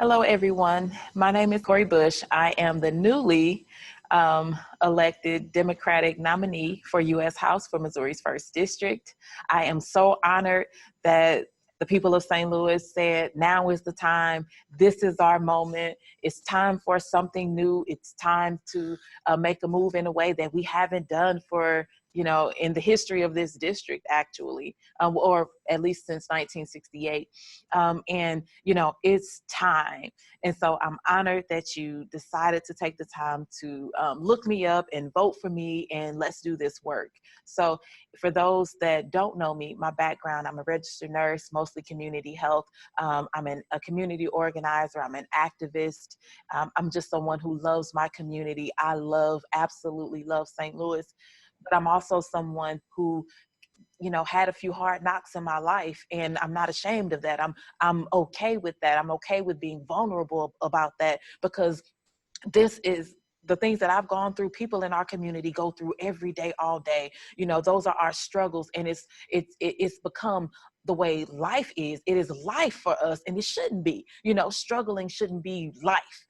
Hello, everyone. My name is Cori Bush. I am the newly elected Democratic nominee for U.S. House for Missouri's 1st District. I am so honored that the people of St. Louis said, now is the time. This is our moment. It's time for something new. It's time to make a move in a way that we haven't done for, in the history of this district, actually, or at least since 1968. It's time. And so I'm honored that you decided to take the time to look me up and vote for me, and let's do this work. So for those that don't know me, my background, I'm a registered nurse, mostly community health. I'm a community organizer. I'm an activist. I'm just someone who loves my community. I absolutely love St. Louis, but I'm also someone who had a few hard knocks in my life, and I'm not ashamed of that. I'm okay with that. I'm okay with being vulnerable about that, because this is the things that I've gone through. People in our community go through every day, all day. Those are our struggles, and it's become the way life is. It is life for us, and it shouldn't be. Struggling shouldn't be life.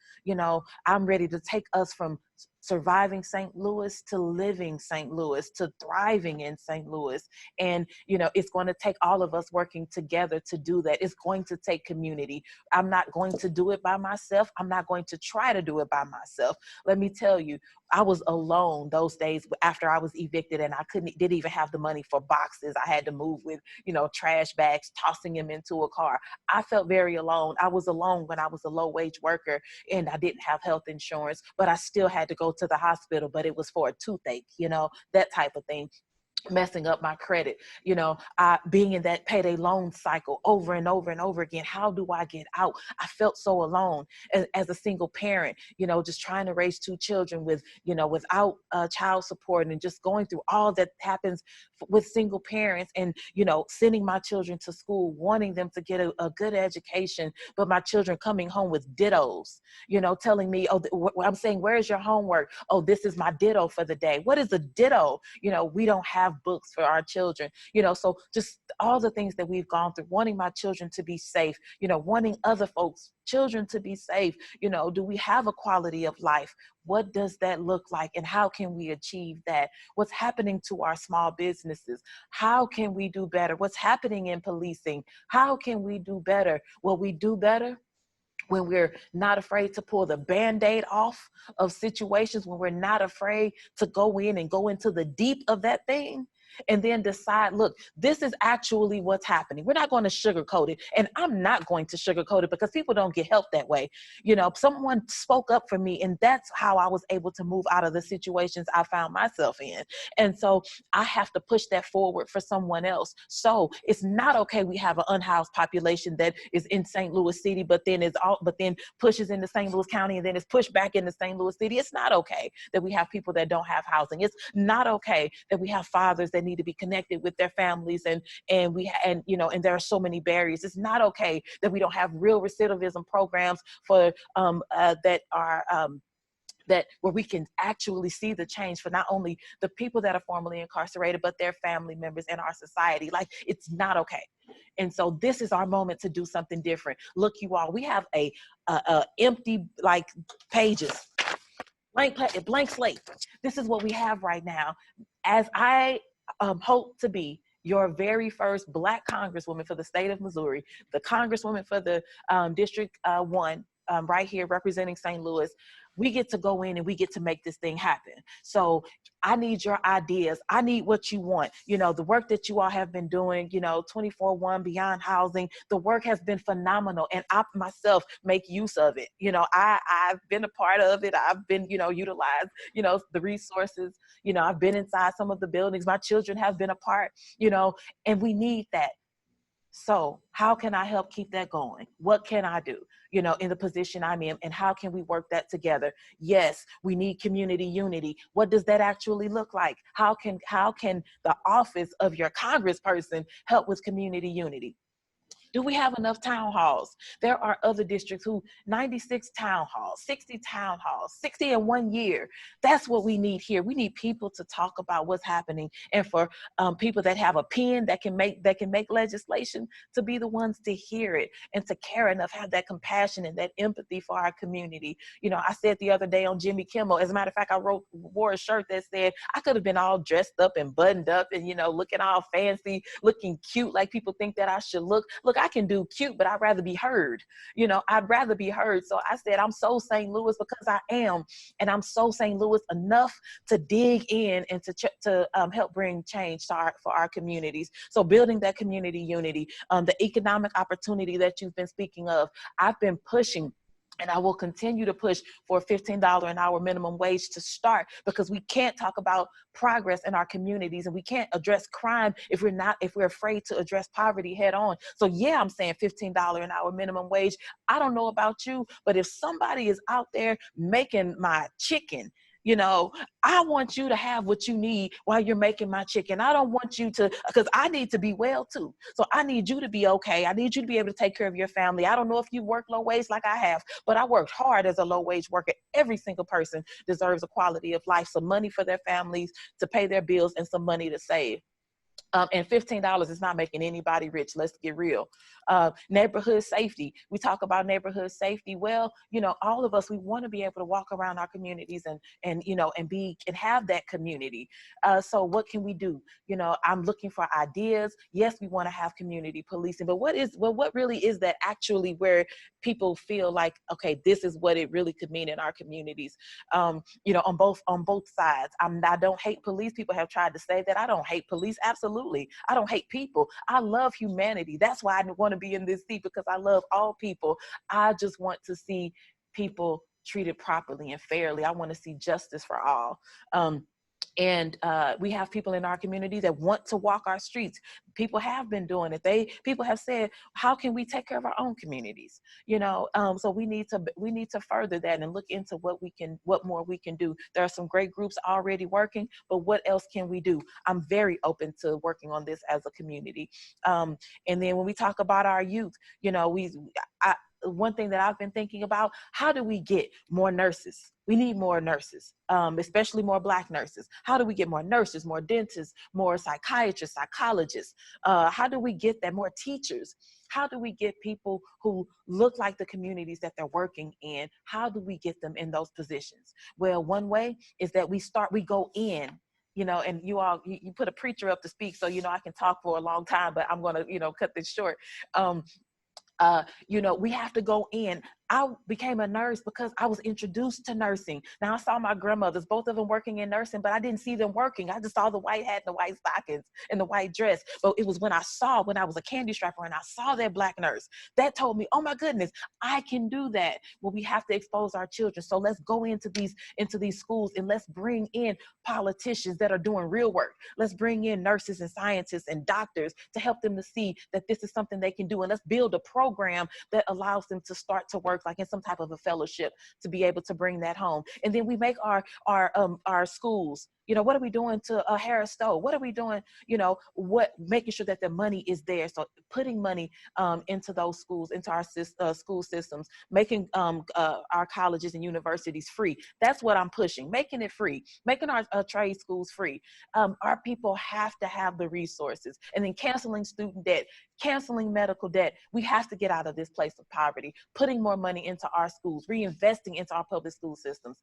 I'm ready to take us from surviving St. Louis to living St. Louis to thriving in St. Louis. And, it's going to take all of us working together to do that. It's going to take community. I'm not going to do it by myself. I'm not going to try to do it by myself. Let me tell you, I was alone those days after I was evicted, and I didn't even have the money for boxes. I had to move with, trash bags, tossing them into a car. I felt very alone. I was alone when I was a low-wage worker and I didn't have health insurance, but I still had to go to the hospital, but it was for a toothache, that type of thing, messing up my credit, being in that payday loan cycle over and over and over again. How do I get out? I felt so alone as a single parent, just trying to raise 2 children without child support, and just going through all that happens with single parents, and, sending my children to school, wanting them to get a good education, but my children coming home with dittos, telling me, I'm saying, where's your homework? Oh, this is my ditto for the day. What is a ditto? We don't have books for our children, so just all the things that we've gone through, wanting my children to be safe, wanting other folks' children to be safe. Do we have a quality of life? What does that look like, and how can we achieve that? What's happening to our small businesses? How can we do better? What's happening in policing? How can we do better? Will we do better when we're not afraid to pull the Band-Aid off of situations, when we're not afraid to go in and go into the deep of that thing, and then decide, look, this is actually what's happening. We're not going to sugarcoat it. And I'm not going to sugarcoat it, because people don't get help that way. Someone spoke up for me, and that's how I was able to move out of the situations I found myself in. And so I have to push that forward for someone else. So it's not okay we have an unhoused population that is in St. Louis City, but then pushes into St. Louis County, and then is pushed back into St. Louis City. It's not okay that we have people that don't have housing. It's not okay that we have fathers that need to be connected with their families, and there are so many barriers. It's not okay that we don't have real recidivism programs for that where we can actually see the change for not only the people that are formerly incarcerated, but their family members in our society. Like, it's not okay. And so this is our moment to do something different. Look, you all, we have a empty pages, blank slate. This is what we have right now. As I hope to be your very first Black Congresswoman for the state of Missouri, the Congresswoman for the District 1, right here representing St. Louis, we get to go in and we get to make this thing happen. So I need your ideas. I need what you want. The work that you all have been doing, 24/1 Beyond Housing, the work has been phenomenal. And I myself make use of it. I've been a part of it. I've been, utilized, the resources. I've been inside some of the buildings. My children have been a part, and we need that. So how can I help keep that going? What can I do, in the position I'm in, and how can we work that together? Yes, we need community unity. What does that actually look like? How can the office of your congressperson help with community unity? Do we have enough town halls? There are other districts who 96 town halls, 60 town halls, 60 in 1 year. That's what we need here. We need people to talk about what's happening, and for people that have a pen that can make legislation to be the ones to hear it and to care enough, have that compassion and that empathy for our community. You know, I said the other day on Jimmy Kimmel, as a matter of fact, I wore a shirt that said I could have been all dressed up and buttoned up and, you know, looking all fancy, looking cute like people think that I should look. Look, I can do cute, but I'd rather be heard. You know, I'd rather be heard. So I said, I'm so St. Louis because I am. And I'm so St. Louis enough to dig in and to help bring change to for our communities. So building that community unity, the economic opportunity that you've been speaking of, I've been pushing, and I will continue to push for a $15 an hour minimum wage to start, because we can't talk about progress in our communities, and we can't address crime if we're afraid to address poverty head on. So yeah, I'm saying $15 an hour minimum wage. I don't know about you, but if somebody is out there making my chicken, you know, I want you to have what you need while you're making my chicken. I don't want you to, because I need to be well too. So I need you to be okay. I need you to be able to take care of your family. I don't know if you work low wage like I have, but I worked hard as a low wage worker. Every single person deserves a quality of life, some money for their families to pay their bills, and some money to save. And $15 is not making anybody rich. Let's get real. Neighborhood safety. We talk about neighborhood safety. Well, you know, all of us, we want to be able to walk around our communities and you know, and have that community. So what can we do? You know, I'm looking for ideas. Yes, we want to have community policing, but what really is that actually where people feel like, okay, this is what it really could mean in our communities? You know, on both sides. I don't hate police. People have tried to say that. I don't hate police. Absolutely. I don't hate people. I love humanity. That's why I want to be in this seat, because I love all people. I just want to see people treated properly and fairly. I want to see justice for all. And we have people in our community that want to walk our streets. People have been doing it. People have said, how can we take care of our own communities? You know, so we need to further that and look into what more we can do. There are some great groups already working, but what else can we do? I'm very open to working on this as a community. And then when we talk about our youth, you know, one thing that I've been thinking about, how do we get more nurses? We need more nurses, especially more Black nurses. How do we get more nurses, more dentists, more psychiatrists, psychologists? How do we get that? More teachers? How do we get people who look like the communities that they're working in? How do we get them in those positions? Well, one way is that we go in. You know, and you put a preacher up to speak, so, you know, I can talk for a long time, but I'm going to, you know, cut this short. You know, we have to go in. I became a nurse because I was introduced to nursing. Now, I saw my grandmothers, both of them working in nursing, but I didn't see them working. I just saw the white hat and the white stockings and the white dress. But it was when I was a candy strapper and I saw that Black nurse, that told me, oh my goodness, I can do that. Well, we have to expose our children. So let's go into these schools, and let's bring in politicians that are doing real work. Let's bring in nurses and scientists and doctors to help them to see that this is something they can do. And let's build a program that allows them to start to work like in some type of a fellowship to be able to bring that home. And then we make our schools, you know, what are we doing to Harris Stowe? What are we doing, you know, making sure that the money is there. So putting money into those schools, into our school systems, making our colleges and universities free. That's what I'm pushing, making it free, making our trade schools free. Our people have to have the resources, and then canceling student debt, canceling medical debt. We have to get out of this place of poverty, putting more money into our schools, reinvesting into our public school systems.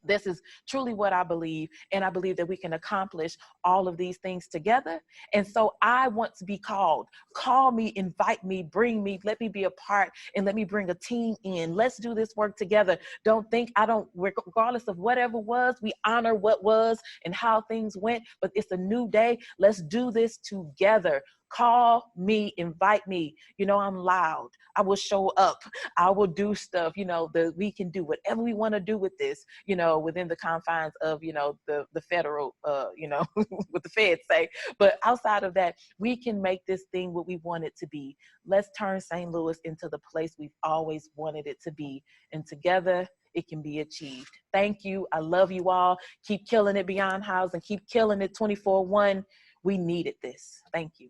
This is truly what I believe, and I believe that we can accomplish all of these things together. And so I want to be called. Call me, invite me, bring me, let me be a part, and let me bring a team in. Let's do this work together. Don't think regardless of whatever was, we honor what was and how things went, but it's a new day. Let's do this together. Call me, invite me. You know, I'm loud. I will show up. I will do stuff, you know, we can do whatever we want to do with this, you know, within the confines of, you know, the federal, you know, what the feds say. But outside of that, we can make this thing what we want it to be. Let's turn St. Louis into the place we've always wanted it to be. And together, it can be achieved. Thank you. I love you all. Keep killing it beyond house and keep killing it 24/1. We needed this. Thank you.